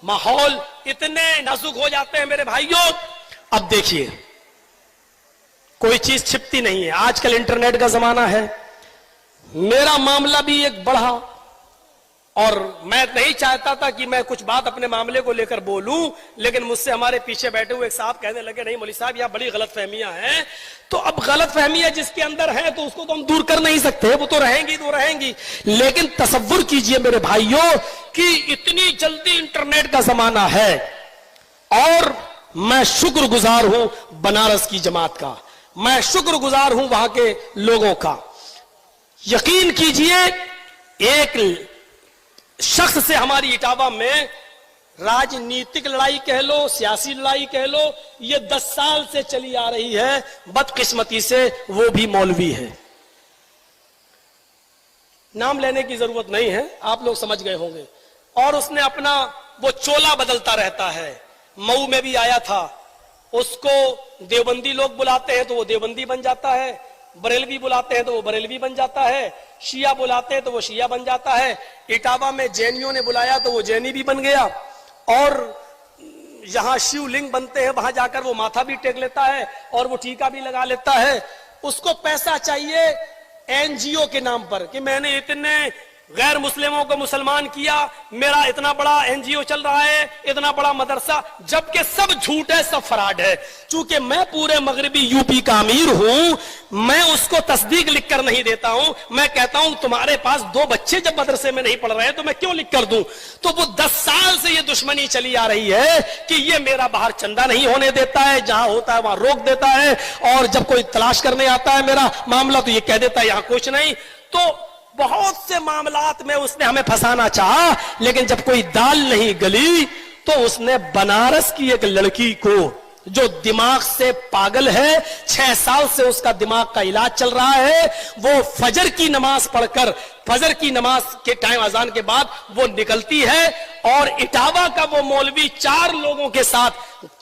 माहौल इतने नाजुक हो जाते हैं मेरे भाइयों। अब देखिए, कोई चीज छिपती नहीं है, आजकल इंटरनेट का जमाना है। मेरा मामला भी एक बढ़ा और मैं नहीं चाहता था कि मैं कुछ बात अपने मामले को लेकर बोलूं, लेकिन मुझसे हमारे पीछे बैठे हुए एक साहब कहने लगे, नहीं मौलवी साहब, यहां बड़ी गलतफहमियां हैं। तो अब गलतफहमियां जिसके अंदर है तो उसको तो हम दूर कर नहीं सकते, वो तो रहेंगी। लेकिन तसव्वुर कीजिए मेरे भाइयों कि इतनी जल्दी इंटरनेट का जमाना है और मैं शुक्रगुजार हूं बनारस की जमात का, मैं शुक्रगुजार हूं वहां के लोगों का। यकीन कीजिए, एक शख्स से हमारी इटावा में राजनीतिक लड़ाई कह लो, सियासी लड़ाई कह लो, ये 10 साल से चली आ रही है। बदकिस्मती से वो भी मौलवी है। नाम लेने की जरूरत नहीं है, आप लोग समझ गए होंगे। और उसने अपना वो चोला बदलता रहता है। मऊ में भी आया था, उसको देवबंदी लोग बुलाते हैं तो वो देवबंदी बन जाता है, बरेलवी बुलाते हैं तो वो बरेलवी बन जाता है, शिया बुलाते हैं तो वो शिया बन जाता है। इटावा में जैनियों ने बुलाया तो वो जैनी भी बन गया। और यहां शिवलिंग बनते हैं, वहां जाकर वो माथा भी टेक लेता है और वो टीका भी लगा लेता है। उसको पैसा चाहिए एनजीओ के नाम पर कि मैंने इतने गैर मुस्लिमों को मुसलमान किया, मेरा इतना बड़ा एनजीओ चल रहा है, इतना बड़ा मदरसा, जबकि सब झूठ है, सब फराड है। चूंकि मैं पूरे मगरबी यूपी का अमीर हूं, मैं उसको तस्दीक लिख कर नहीं देता हूं। मैं कहता हूं तुम्हारे पास 2 बच्चे जब मदरसे में नहीं पढ़ रहे तो मैं क्यों लिख कर दूं। तो वो 10 साल से ये दुश्मनी चली आ रही है कि ये मेरा बाहर चंदा नहीं होने देता है, जहां होता है वहां रोक देता है, और जब कोई तलाश करने आता है मेरा मामला तो ये कह देता है यहां कुछ नहीं। तो बहुत से मामलात में उसने हमें फंसाना चाहा, लेकिन जब कोई दाल नहीं गली तो उसने बनारस की एक लड़की को, जो दिमाग से पागल है, 6 साल से उसका दिमाग का इलाज चल रहा है, वो फजर की नमाज पढ़कर, फजर की नमाज के टाइम अजान के बाद वो निकलती है और इटावा का वो मौलवी 4 लोगों के साथ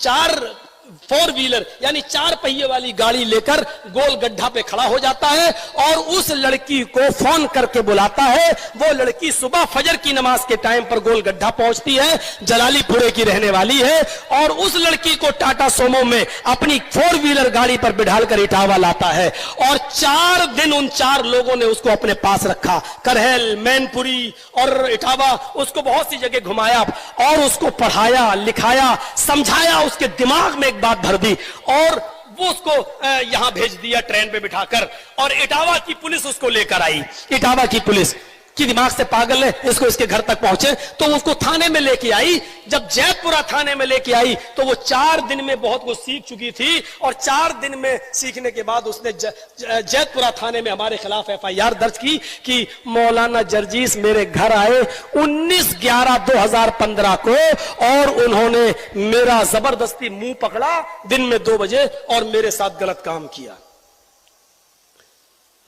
4 4 व्हीलर यानी 4 पहिए वाली गाड़ी लेकर गोल गड्ढा पे खड़ा हो जाता है और उस लड़की को फोन करके बुलाता है। वो लड़की सुबह फजर की नमाज के टाइम पर गोल गड्ढा पहुंचती है, जलालीपुरे की रहने वाली है, और उस लड़की को टाटा सोमो में अपनी 4 व्हीलर गाड़ी पर बिठालकर इटावा लाता है। और 4 दिन उन 4 लोगों ने उसको अपने पास रखा, करहल, मैनपुरी और इटावा, उसको बहुत सी जगह घुमाया और उसको पढ़ाया, लिखाया, समझाया, उसके दिमाग में बात भर दी और वो उसको यहां भेज दिया ट्रेन पे बिठाकर। और इटावा की पुलिस उसको लेकर आई। इटावा की पुलिस की दिमाग से पागल है, इसको इसके घर तक पहुंचे तो उसको थाने में लेके आई। जब जैतपुरा थाने में लेके आई तो वो 4 दिन में बहुत कुछ सीख चुकी थी और 4 दिन में सीखने के बाद उसने जैतपुरा थाने में हमारे खिलाफ FIR दर्ज की कि मौलाना जर्जीस मेरे घर आए 19/11/2015 को और उन्होंने मेरा जबरदस्ती मुंह पकड़ा दिन में 2 बजे और मेरे साथ गलत काम किया।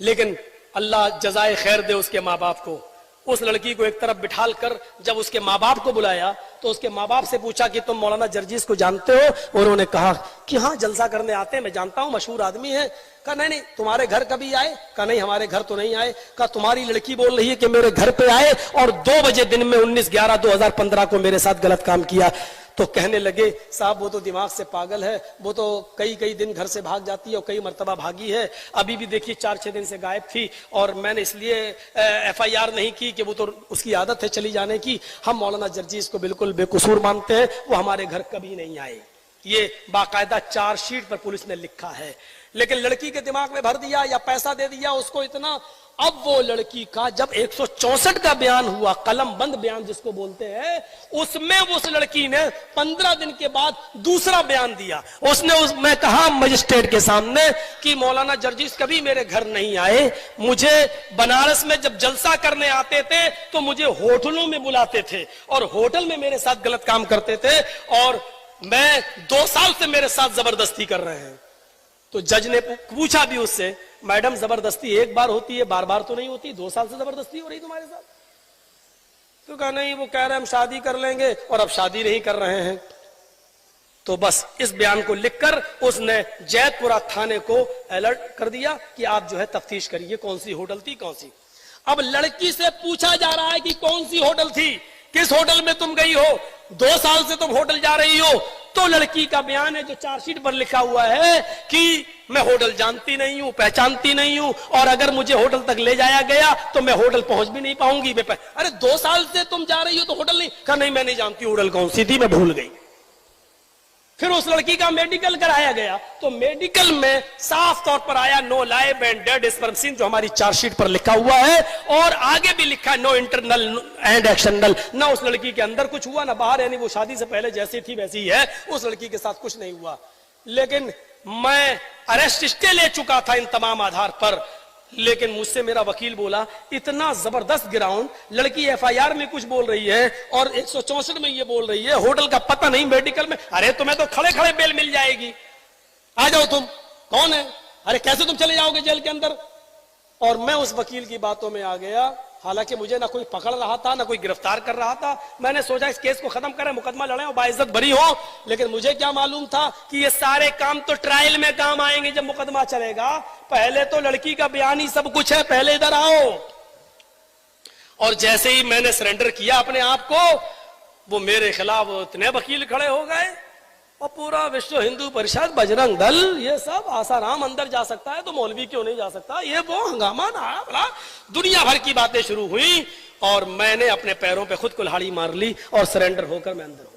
लेकिन अल्लाह जजाए खैर दे उसके माँ बाप को। उस लड़की को एक तरफ बिठाल कर जब उसके माँ बाप को बुलाया तो उसके माँ बाप से पूछा कि तुम मौलाना जर्जीस को जानते हो? उन्होंने कहा कि हाँ, जलसा करने आते हैं, मैं जानता हूं, मशहूर आदमी है। कहा नहीं, तुम्हारे घर कभी आए? कहा नहीं, हमारे घर तो नहीं आए। कहा तुम्हारी लड़की बोल रही है कि मेरे घर पे आए और 2 बजे दिन में 19/11/2015 को मेरे साथ गलत काम किया। तो कहने लगे साहब वो तो दिमाग से पागल है, वो तो कई दिन घर से भाग जाती है और कई मर्तबा भागी है। अभी भी देखिए 4-6 दिन से गायब थी और मैंने इसलिए FIR नहीं की कि वो तो उसकी आदत है चली जाने की। हम मौलाना जर्जीस को बिल्कुल बेकसूर मानते हैं, वो हमारे घर कभी नहीं आए। ये बाकायदा चार्जशीट पर पुलिस ने लिखा है। लेकिन लड़की के दिमाग में भर दिया या पैसा दे दिया उसको इतना। अब वो लड़की का जब 164 का बयान हुआ, कलम बंद बयान जिसको बोलते हैं, उसमें उस लड़की ने 15 दिन के बाद दूसरा बयान दिया। उसने कहा मजिस्ट्रेट के सामने कि मौलाना जर्जीस कभी मेरे घर नहीं आए, मुझे बनारस में जब जलसा करने आते थे तो मुझे होटलों में बुलाते थे और होटल में मेरे साथ गलत काम करते थे और मैं 2 साल से मेरे साथ जबरदस्ती कर रहे हैं। तो जज ने पूछा भी उससे, मैडम जबरदस्ती एक बार होती है, बार बार तो नहीं होती, 2 साल से जबरदस्ती हो रही तुम्हारे साथ? तो कहा नहीं, वो कह रहे हैं हम शादी कर लेंगे और अब शादी नहीं कर रहे हैं। तो बस इस बयान को लिखकर उसने जैतपुरा थाने को अलर्ट कर दिया कि आप जो है तफ्तीश करिए कौन सी होटल थी कौन सी। अब लड़की से पूछा जा रहा है कि कौन सी होटल थी, किस होटल में तुम गई हो, 2 साल से तुम होटल जा रही हो। तो लड़की का बयान है जो चार्जशीट पर लिखा हुआ है कि मैं होटल जानती नहीं हूं, पहचानती नहीं हूं, और अगर मुझे होटल तक ले जाया गया तो मैं होटल पहुंच भी नहीं पाऊंगी। अरे 2 साल से तुम जा रही हो तो होटल नहीं, कहा नहीं मैं नहीं जानती होटल कौन सी थी, मैं भूल गई। फिर उस लड़की का मेडिकल कराया गया तो मेडिकल में साफ तौर पर आया no live and dead sperm seen, जो हमारी चार्जशीट पर लिखा हुआ है, और आगे भी लिखा नो इंटरनल एंड एक्सटर्नल। ना उस लड़की के अंदर कुछ हुआ ना बाहर, यानी वो शादी से पहले जैसी थी वैसी ही है, उस लड़की के साथ कुछ नहीं हुआ। लेकिन मैं अरेस्ट स्टे ले चुका था इन तमाम आधार पर, लेकिन मुझसे मेरा वकील बोला इतना जबरदस्त ग्राउंड, लड़की एफआईआर में कुछ बोल रही है और 164 में ये बोल रही है, होटल का पता नहीं, मेडिकल में, अरे तुम्हें तो खड़े खड़े बेल मिल जाएगी, आ जाओ तुम, कौन है, अरे कैसे तुम चले जाओगे जेल के अंदर। और मैं उस वकील की बातों में आ गया, हालांकि मुझे ना कोई पकड़ रहा था ना कोई गिरफ्तार कर रहा था। मैंने सोचा इस केस को खत्म करें, मुकदमा लड़ें और बाइज्जत बरी हो, लेकिन मुझे क्या मालूम था कि ये सारे काम तो ट्रायल में काम आएंगे जब मुकदमा चलेगा। पहले तो लड़की का बयान ही सब कुछ है, पहले इधर आओ। और जैसे ही मैंने सरेंडर किया अपने आप को, वो मेरे खिलाफ इतने वकील खड़े हो गए, और पूरा विश्व हिंदू परिषद, बजरंग दल, ये सब, आसाराम अंदर जा सकता है तो मौलवी क्यों नहीं जा सकता, ये वो हंगामा ना, दुनिया भर की बातें शुरू हुई। और मैंने अपने पैरों पे खुद कुल्हाड़ी मार ली और सरेंडर होकर मैं अंदर हो गया।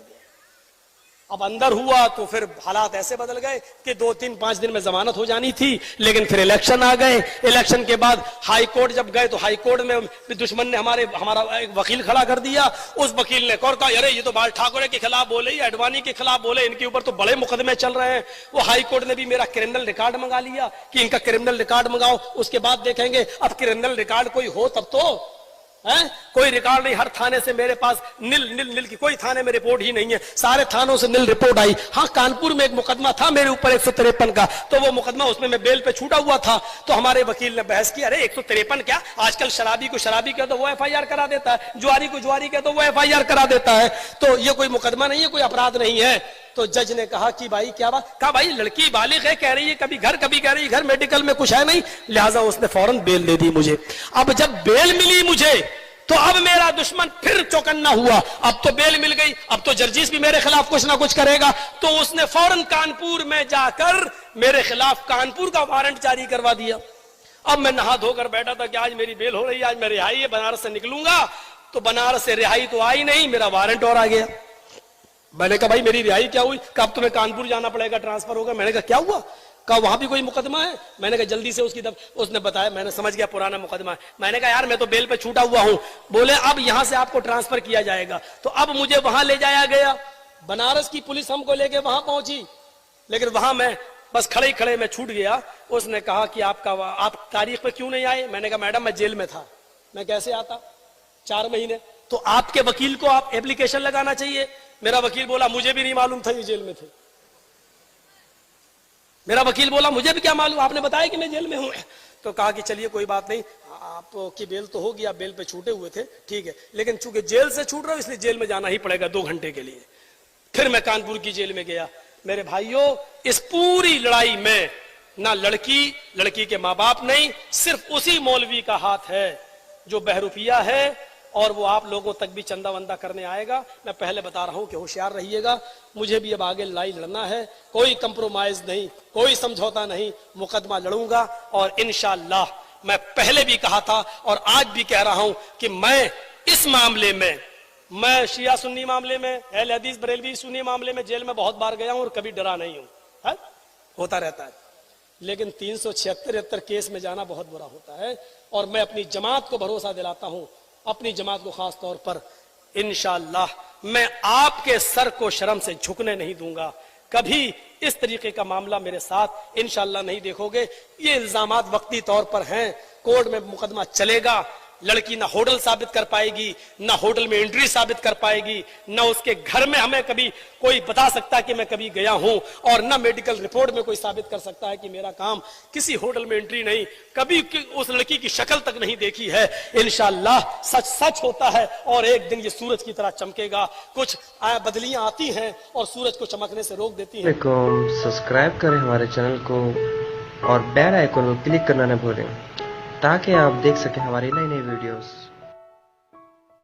अब अंदर हुआ तो फिर हालात ऐसे बदल गए कि 2, 3, 5 दिन में जमानत हो जानी थी, लेकिन फिर इलेक्शन आ गए। इलेक्शन के बाद हाई कोर्ट जब गए तो हाई कोर्ट में दुश्मन ने हमारा एक वकील खड़ा कर दिया। उस वकील ने कहा अरे ये तो बाल ठाकरे के खिलाफ बोले, अडवाणी के खिलाफ बोले, इनके ऊपर तो बड़े मुकदमे चल रहे हैं। वो हाई कोर्ट ने भी मेरा क्रिमिनल रिकॉर्ड मंगा लिया कि इनका क्रिमिनल रिकॉर्ड मंगाओ, उसके बाद देखेंगे। अब क्रिमिनल रिकॉर्ड कोई हो तब तो है, कोई रिकॉर्ड नहीं। हर थाने से मेरे पास नील की कोई थाने में रिपोर्ट ही नहीं है, सारे थानों से नील रिपोर्ट आई। हाँ, कानपुर में एक मुकदमा था मेरे ऊपर 153 का, तो वो मुकदमा उसमें मैं बेल पे छूटा हुआ था। तो हमारे वकील ने बहस की, अरे 153 क्या, आजकल शराबी को शराबी कह तो वो एफआईआर करा देता है, जुआरी को जुआरी कह तो वो एफआईआर करा देता है, तो ये कोई मुकदमा नहीं है, कोई अपराध नहीं है। तो जज ने कहा कि भाई क्या बात, कहा भाई लड़की बालिग है, कह रही है कभी घर कभी कह रही है घर, मेडिकल में कुछ है नहीं, लिहाजा उसने फौरन बेल दे दी मुझे। अब जब बेल मिली मुझे तो अब मेरा दुश्मन फिर चौकन्ना हुआ, अब तो बेल मिल गई, अब तो जर्जिस भी मेरे खिलाफ कुछ ना कुछ करेगा। तो उसने फौरन कानपुर में जाकर मेरे खिलाफ कानपुर का वारंट जारी करवा दिया। अब मैं नहा धोकर बैठा था कि आज मेरी बेल हो रही है, आज मैं रिहाई है, बनारस से निकलूंगा। तो बनारस से रिहाई तो आई नहीं, मेरा वारंट और आ गया। मैंने कहा भाई मेरी रिहाई क्या हुई, कब तुम्हें कानपुर जाना पड़ेगा, ट्रांसफर होगा। मैंने कहा क्या हुआ, कहा वहां भी कोई मुकदमा है। मैंने कहा जल्दी से उसने बताया, मैंने समझ गया पुराना मुकदमा है। मैंने कहा यार मैं तो बेल पे छूटा हुआ हूं। बोले अब यहां से आपको ट्रांसफर किया जाएगा। तो अब मुझे वहां ले जाया गया, बनारस की पुलिस हमको लेके वहां पहुंची, लेकिन वहां मैं बस खड़े खड़े में छूट गया। उसने कहा कि आप तारीख पे क्यों नहीं आए। मैंने कहा मैडम मैं जेल में था, मैं कैसे आता 4 महीने। तो आपके वकील को आप एप्लीकेशन लगाना चाहिए। मेरा वकील बोला मुझे भी नहीं मालूम था ये जेल में थे। मेरा वकील बोला मुझे भी क्या मालूम, आपने बताया कि मैं जेल में हूं। तो कहा कि चलिए कोई बात नहीं, आपकी बेल तो होगी, आप बेल पे छूटे हुए थे, ठीक है, लेकिन चूंकि जेल से छूट रहा हूं इसलिए जेल में जाना ही पड़ेगा 2 घंटे के लिए। फिर मैं कानपुर की जेल में गया। मेरे भाइयों, इस पूरी लड़ाई में ना लड़की के माँ बाप नहीं, सिर्फ उसी मौलवी का हाथ है जो बहरूपिया है, और वो आप लोगों तक भी चंदा वंदा करने आएगा। मैं पहले बता रहा हूं कि होशियार रहिएगा, मुझे भी अब आगे लड़ाई लड़ना है, कोई कंप्रोमाइज नहीं, कोई समझौता नहीं, मुकदमा लड़ूंगा। और इंशाअल्लाह मैं पहले भी कहा था और आज भी कह रहा हूं कि मैं इस मामले में, मैं शिया सुन्नी मामले में, अहले हदीस बरेलवी सुन्नी मामले में जेल में बहुत बार गया हूं और कभी डरा नहीं हूं, है? होता रहता है, लेकिन 376 केस में जाना बहुत बुरा होता है। और मैं अपनी जमात को भरोसा दिलाता हूं, अपनी जमात को खास तौर पर, इंशाअल्लाह मैं आपके सर को शर्म से झुकने नहीं दूंगा। कभी इस तरीके का मामला मेरे साथ इंशाअल्लाह नहीं देखोगे। ये इल्जामात वक्ती तौर पर हैं, कोर्ट में मुकदमा चलेगा, लड़की ना होटल साबित कर पाएगी, ना होटल में एंट्री साबित कर पाएगी, ना उसके घर में हमें कभी कोई बता सकता है कि मैं कभी गया हूं, और ना मेडिकल रिपोर्ट में कोई साबित कर सकता है कि मेरा काम किसी होटल में एंट्री नहीं, कभी उस लड़की की शक्ल तक नहीं देखी है। इंशाअल्लाह सच सच होता है और एक दिन ये सूरज की तरह चमकेगा। कुछ बदलियां आती हैं और सूरज को चमकने से रोक देती हैं। सब्सक्राइब करें हमारे चैनल को और बेल आइकन को क्लिक करना न भूलें ताकि आप देख सकें हमारी नई नई वीडियोस।